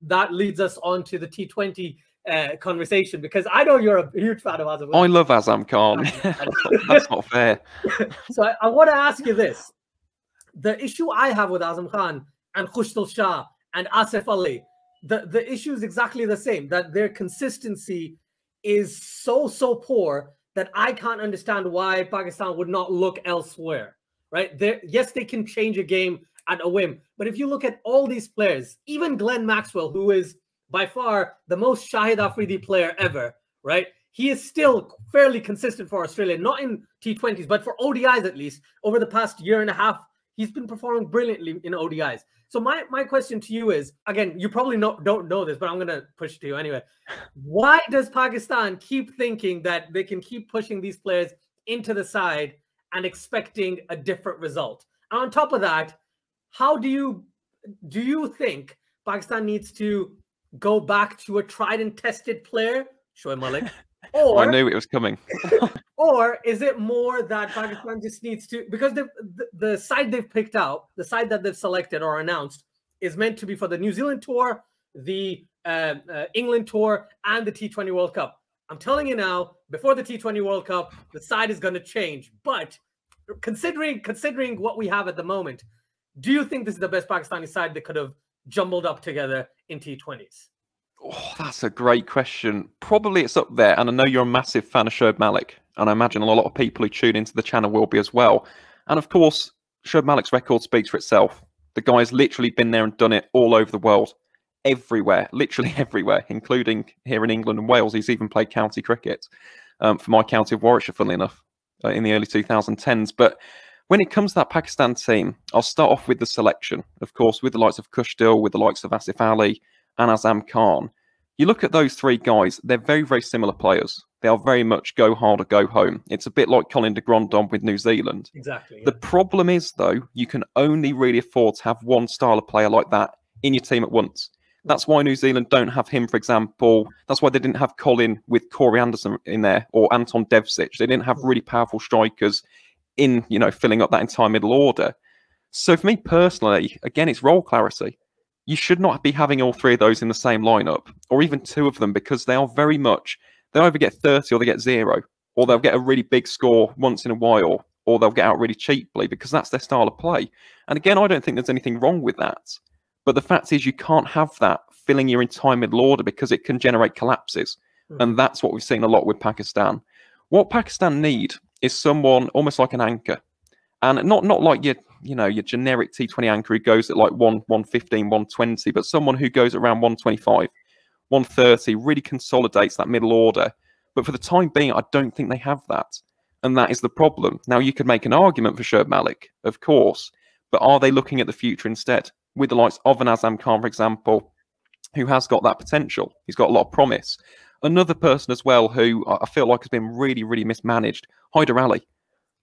that leads us on to the T20 conversation, because I know you're a huge fan of Azam. I love Azam Khan. That's not fair. So I want to ask you this. The issue I have with Azam Khan and Khushal Shah and Asif Ali, the issue is exactly the same, that their consistency is so poor that I can't understand why Pakistan would not look elsewhere, right? Yes, they can change a game at a whim, but if you look at all these players, even Glenn Maxwell, who is by far the most Shahid Afridi player ever, right? He is still fairly consistent for Australia, not in T20s, but for ODIs at least. Over the past year and a half, he's been performing brilliantly in ODIs. So my question to you is, again, you probably don't know this, but I'm going to push it to you anyway. Why does Pakistan keep thinking that they can keep pushing these players into the side and expecting a different result? And on top of that, how do you think Pakistan needs to go back to a tried and tested player, Shoaib Malik? Or I knew it was coming. Or is it more that Pakistan just needs to, because the side they've picked out, the side that they've selected or announced, is meant to be for the New Zealand tour, the England tour, and the T20 World Cup. I'm telling you now, before the T20 World Cup, the side is going to change. But considering what we have at the moment, do you think this is the best Pakistani side that could have jumbled up together in T20s? Oh, that's a great question. Probably it's up there. And I know you're a massive fan of Shoaib Malik. And I imagine a lot of people who tune into the channel will be as well. And of course, Shoaib Malik's record speaks for itself. The guy's literally been there and done it all over the world. Everywhere, literally everywhere, including here in England and Wales. He's even played county cricket for my county of Warwickshire, funnily enough, in the early 2010s. But when it comes to that Pakistan team, I'll start off with the selection. Of course, with the likes of Khushal, with the likes of Asif Ali and Azam Khan. You look at those three guys, they're very similar players. They are very much go hard or go home. It's a bit like Colin de Grandon with New Zealand. Exactly. Yeah. The problem is, though, you can only really afford to have one style of player like that in your team at once. That's why New Zealand don't have him, for example. That's why they didn't have Colin with Corey Anderson in there, or Anton Devcic. They didn't have really powerful strikers in, filling up that entire middle order. So for me personally, again, it's role clarity. You should not be having all three of those in the same lineup, or even two of them, because they are very much, they'll either get 30 or they get 0, or they'll get a really big score once in a while, or they'll get out really cheaply, because that's their style of play. And again, I don't think there's anything wrong with that. But the fact is, you can't have that filling your entire middle order, because it can generate collapses. And that's what we've seen a lot with Pakistan. What Pakistan need is someone almost like an anchor. And not like your generic T20 anchor who goes at like 115, 120, but someone who goes around 125, 130, really consolidates that middle order. But for the time being, I don't think they have that. And that is the problem. Now, you could make an argument for Shoaib Malik, of course, but are they looking at the future instead? With the likes of an Azam Khan, for example, who has got that potential. He's got a lot of promise. Another person as well who I feel like has been really mismanaged, Hyder Ali.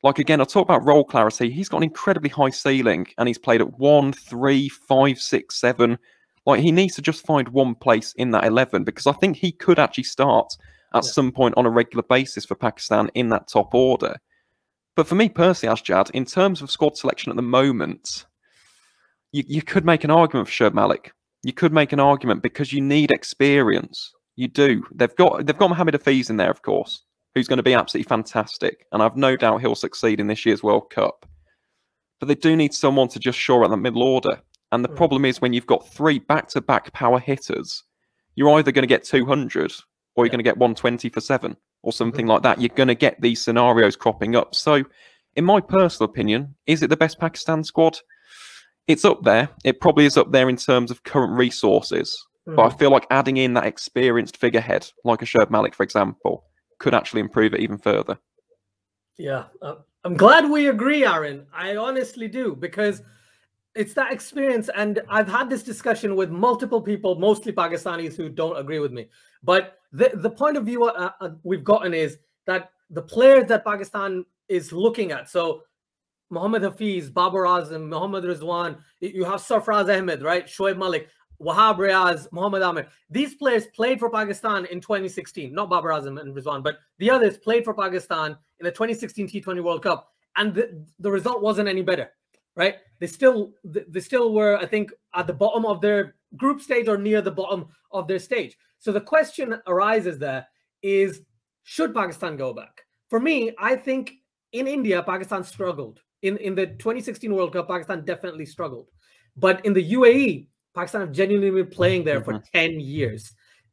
Like, again, I talk about role clarity. He's got an incredibly high ceiling, and he's played at 1, 3, 5, 6, 7. Like, he needs to just find one place in that 11, because I think he could actually start at some point on a regular basis for Pakistan in that top order. But for me personally, Asjad, in terms of squad selection at the moment, you could make an argument for Shoaib Malik. You could make an argument because you need experience. You do. They've got Mohamed Hafiz in there, of course, who's going to be absolutely fantastic. And I've no doubt he'll succeed in this year's World Cup. But they do need someone to just shore out that middle order. And the problem is, when you've got 3 back-to-back power hitters, you're either going to get 200 or you're going to get 120 for 7 or something like that. You're going to get these scenarios cropping up. So, in my personal opinion, is it the best Pakistan squad? It's up there. It probably is up there in terms of current resources. But I feel like adding in that experienced figurehead, like a Shoaib Malik, for example, could actually improve it even further. Yeah, I'm glad we agree, Aaron. I honestly do, because it's that experience. And I've had this discussion with multiple people, mostly Pakistanis, who don't agree with me. But the point of view we've gotten is that the players that Pakistan is looking at, so Mohammad Hafiz, Babar Azam, Mohammad Rizwan, you have Sarfaraz Ahmed, right? Shoaib Malik, Wahab Riaz, Mohammad Ahmed. These players played for Pakistan in 2016, not Babar Azam and Rizwan, but the others played for Pakistan in the 2016 T20 World Cup, and the result wasn't any better, right? They still were, I think, at the bottom of their group stage or near the bottom of their stage. So the question arises there is, should Pakistan go back? For me, I think in India, Pakistan struggled. In the 2016 World Cup, Pakistan definitely struggled. But in the UAE, Pakistan have genuinely been playing there for 10 years.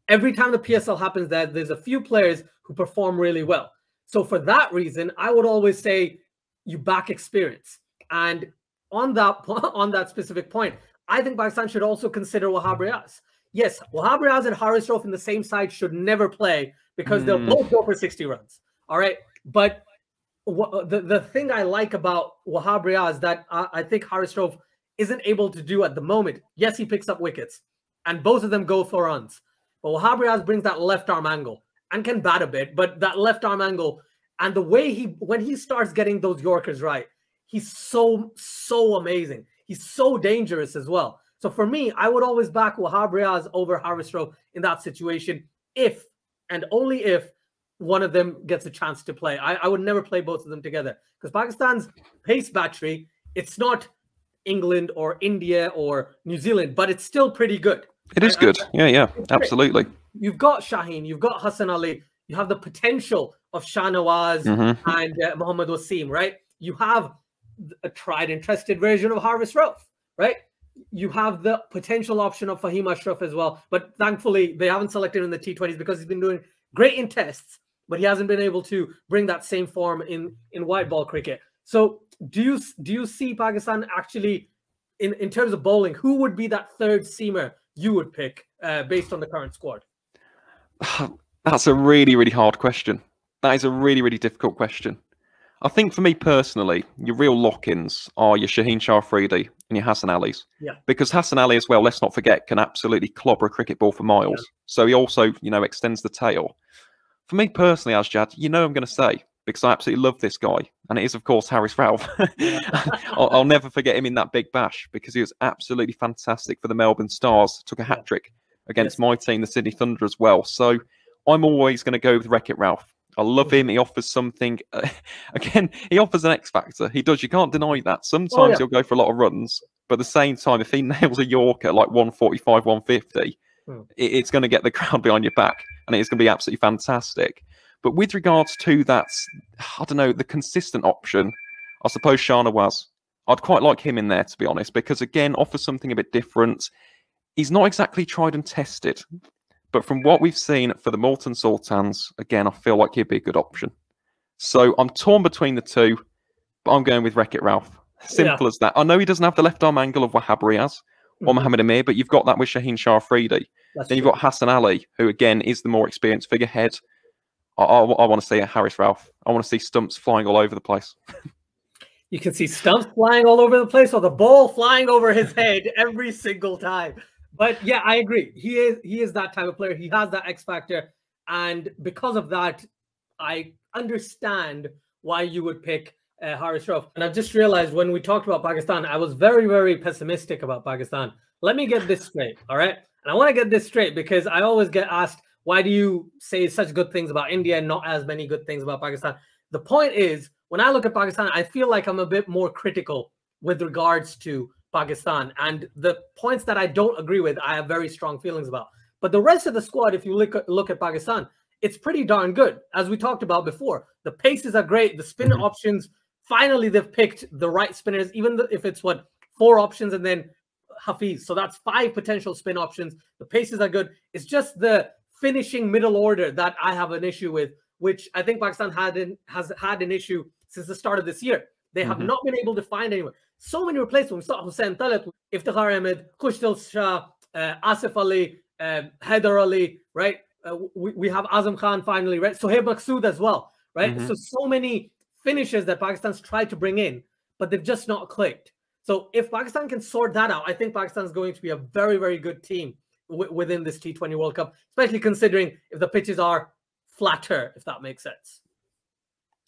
Every time the PSL happens there, there's a few players who perform really well. So for that reason, I would always say you back experience. And on that specific point, I think Pakistan should also consider Wahab Riaz. Yes, Wahab Riaz and Haris Rauf in the same side should never play because they'll both go for 60 runs. All right. But the thing I like about Wahab Riaz that I think Haris Rauf isn't able to do at the moment. Yes, he picks up wickets and both of them go for runs. But Wahab Riaz brings that left arm angle and can bat a bit, but that left arm angle and the way when he starts getting those Yorkers right, he's so amazing. He's so dangerous as well. So for me, I would always back Wahab Riaz over Haris Rauf in that situation if and only if one of them gets a chance to play. I would never play both of them together because Pakistan's pace battery, it's not England or India or New Zealand, but it's still pretty good. It is good. Yeah, absolutely. You've got Shaheen, you've got Hassan Ali, you have the potential of Shah Nawaz and Mohammad Wasim, right? You have a tried and tested version of Haris Rauf, right? You have the potential option of Fahim Ashraf as well, but thankfully they haven't selected him in the T20s because he's been doing great in tests, but he hasn't been able to bring that same form in white ball cricket. So do you see Pakistan actually, in terms of bowling, who would be that third seamer you would pick based on the current squad? That's a really, really hard question. That is a really, really difficult question. I think for me personally, your real lock-ins are your Shaheen Shah Afridi and your Hassan Alis. Yeah. Because Hassan Ali as well, let's not forget, can absolutely clobber a cricket ball for miles. Yeah. So he also, extends the tail. For me personally, Asjad, I'm going to say, because I absolutely love this guy, and it is, of course, Haris Rauf. I'll never forget him in that big bash because he was absolutely fantastic for the Melbourne Stars. Took a hat-trick against my team, the Sydney Thunder, as well. So I'm always going to go with Wreck-It Ralph. I love him. He offers something. Again, he offers an X factor. He does. You can't deny that. Sometimes he'll go for a lot of runs, but at the same time, if he nails a Yorker like 145, 150, it's going to get the crowd behind your back, and it's going to be absolutely fantastic. But with regards to that, I don't know, the consistent option, I suppose Shah Nawaz. I'd quite like him in there, to be honest, because, again, offers something a bit different. He's not exactly tried and tested. But from what we've seen for the Multan Sultans, again, I feel like he'd be a good option. So I'm torn between the two, but I'm going with Wreck-It Ralph. Simple as that. I know he doesn't have the left arm angle of Wahab Riaz or Mohamed Amir, but you've got that with Shaheen Shah Afridi. Then you've got Hassan Ali, who, again, is the more experienced figurehead. I want to see Haris Rauf. I want to see stumps flying all over the place. You can see stumps flying all over the place or the ball flying over his head every single time. But yeah, I agree. He is that type of player. He has that X factor. And because of that, I understand why you would pick Haris Rauf. And I've just realized when we talked about Pakistan, I was very, very pessimistic about Pakistan. Let me get this straight, all right? And I want to get this straight because I always get asked, why do you say such good things about India and not as many good things about Pakistan? The point is, when I look at Pakistan, I feel like I'm a bit more critical with regards to Pakistan. And the points that I don't agree with, I have very strong feelings about. But the rest of the squad, if you look at Pakistan, it's pretty darn good. As we talked about before, the paces are great. The spin options, finally, they've picked the right spinners, even if it's 4 options and then Hafiz. So that's 5 potential spin options. The paces are good. It's just the finishing middle order that I have an issue with, which I think Pakistan has had an issue since the start of this year. They have not been able to find anyone. So many replacements. We saw Hussain Talat, Iftikhar Ahmed, Khushtil Shah, Asif Ali, Haider Ali, right? We have Azam Khan finally, right? Shoaib Maqsood as well, right? So many finishes that Pakistan's tried to bring in, but they've just not clicked. So if Pakistan can sort that out, I think Pakistan is going to be a very, very good team within this T20 World Cup, especially considering if the pitches are flatter, if that makes sense.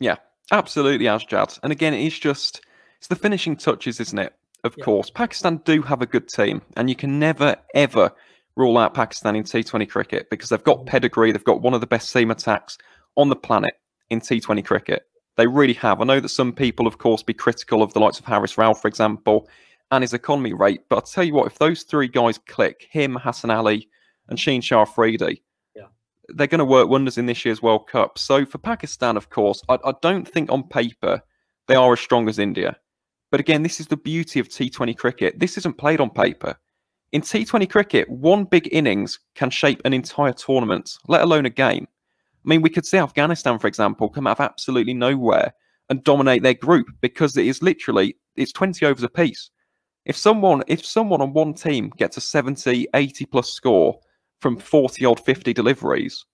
Yeah, absolutely, Asjad. And again, it's the finishing touches, isn't it? Of course, Pakistan do have a good team, and you can never, ever rule out Pakistan in T20 cricket because they've got pedigree. They've got one of the best seam attacks on the planet in T20 cricket. They really have. I know that some people, of course, be critical of the likes of Haris Rauf, for example, and his economy rate. But I'll tell you what, if those three guys click, him, Hassan Ali, and Sheen Shah Afridi, they're going to work wonders in this year's World Cup. So for Pakistan, of course, I don't think on paper they are as strong as India. But again, this is the beauty of T20 cricket. This isn't played on paper. In T20 cricket, one big innings can shape an entire tournament, let alone a game. I mean, we could see Afghanistan, for example, come out of absolutely nowhere and dominate their group because it is literally, it's 20 overs apiece. If someone on one team gets a 70, 80 plus score from 40 odd 50 deliveries,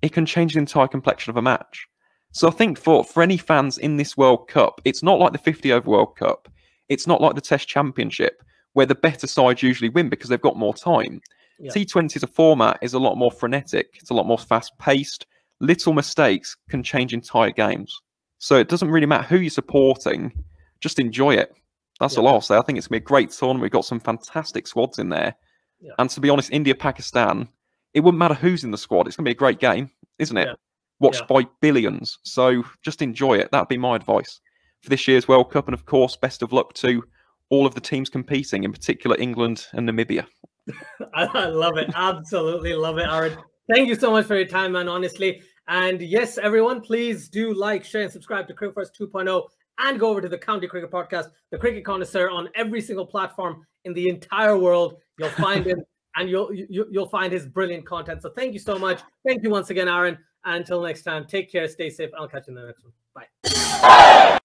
it can change the entire complexion of a match. So I think for any fans in this World Cup, it's not like the 50 over World Cup. It's not like the Test Championship, where the better sides usually win because they've got more time. Yeah. T20 as a format is a lot more frenetic. It's a lot more fast-paced. Little mistakes can change entire games. So it doesn't really matter who you're supporting. Just enjoy it. That's all I'll say. I think it's going to be a great tournament. We've got some fantastic squads in there. Yeah. And to be honest, India-Pakistan, it wouldn't matter who's in the squad. It's going to be a great game, isn't it? Yeah. Watched by billions. So just enjoy it. That'd be my advice for this year's World Cup. And of course, best of luck to all of the teams competing, in particular England and Namibia. I love it. Absolutely love it, Aaron. Thank you so much for your time, man, honestly. And yes, everyone, please do like, share, and subscribe to Cricket First 2.0 and go over to the County Cricket Podcast, the Cricket Connoisseur, on every single platform in the entire world. You'll find him and you'll find his brilliant content. So thank you so much. Thank you once again, Aaron. Until next time, take care, stay safe. I'll catch you in the next one. Bye.